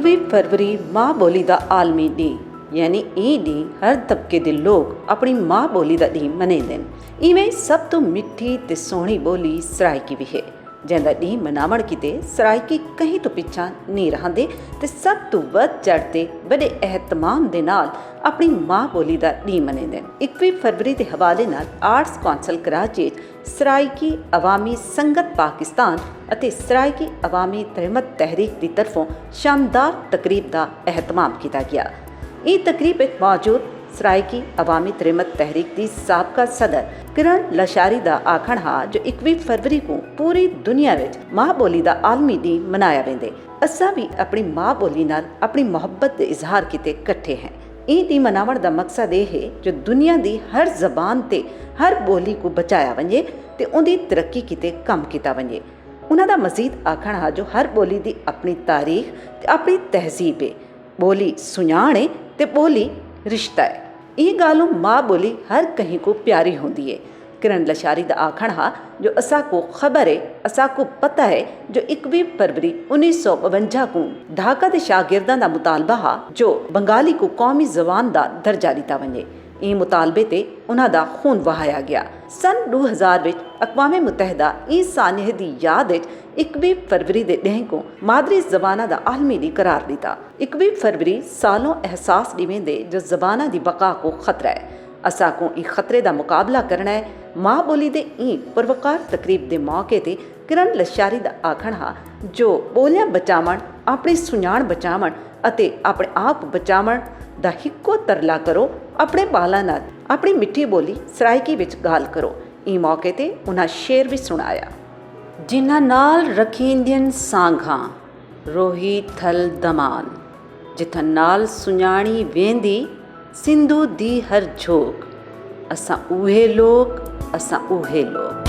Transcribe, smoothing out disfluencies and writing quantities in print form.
21 फरवरी माँ बोली का आलमी ॾींहुं यानी ई ॾींहुं हर तबके के लोग अपनी माँ बोली का ॾींहुं मनाते हैं। इवें सब तो मिठी ते सोहनी बोली सराइकी भी है, जैसा ॾींहुं मनावण किते सराइकी कहीं तो पिछा नहीं रहंदे ते सब तो वध चढ़ते बड़े एहतमाम दे नाल अपनी माँ बोली का ॾींहुं मनाते हैं। 21 फरवरी के हवाले नाल आर्ट्स कौंसल कराची सराइकी अवामी संगत पाकिस्तान ਅਤੇ सराइकी अवामी तहमत तहरीक की तरफों शानदार तकरीब का एहतमाम किया गया। ये तकरीब एक मौजूद सराइकी अवामी तहमत तहरीक की साबका सदर किरण लशारी का आखण हा जो 21 फरवरी को पूरी दुनिया में माँ बोली का आलमी ॾींहुं मनाया वेंदे। असां भी अपनी माँ बोली नाल अपनी मुहब्बत के इजहार किते इकट्ठे हैं। ये ॾींहुं मनावण का मकसद ये है जो दुनिया की हर जबान ते हर बोली को बचाया वंजे ते उनकी तरक्की किते कम किया वंजे। उन्हां दा मज़ीद आखण हा जो हर बोली की अपनी तारीख ते अपनी तहजीब है, बोली सुञाण है ते बोली रिश्ता है। ये गालों माँ बोली हर कहीं को प्यारी होंदी है। किरण लशारी का आखण हा जो असा को खबर है, असा को पता है जो 21 फरवरी 1952 को ढाका के शागिर्दां का मुतालबा हा जो बंगाली को कौमी जबान का दर्जा दिता वंजे। ये मुतालबे ते उन्हां दा खून वहाया गया। सन 2000 विच अक़वामे मुतहदा ई सानिह दी याद 21 फरवरी के ॾींहुं को मादरी ज़बाना का आलमी ॾींहुं करार दिता। 21 फरवरी सालों एहसास ॾिवेंदे जो ज़बाना की बका को खतरा है। असा को ई खतरे का मुकाबला करना है। माँ बोली दे ई पुरवकार तकरीब के मौके ते किरण लशारी का आखण हा जो बोलियां बचावण, अपनी सुञाण बचावण अते अपने आप बचावण दा हिक्को तरला करो। अपने बालां नाल अपनी मिठी बोली सराइकी विच गाल करो। ई मौके ते उन्हां शेर भी सुनाया। जिन्हां नाल रखींदियन सांघां रोही थल दमान, जिथां नाल सुञाणी वेंदी सिंधु दी हर झोक, असां उहे लोग, असां उहे लोग।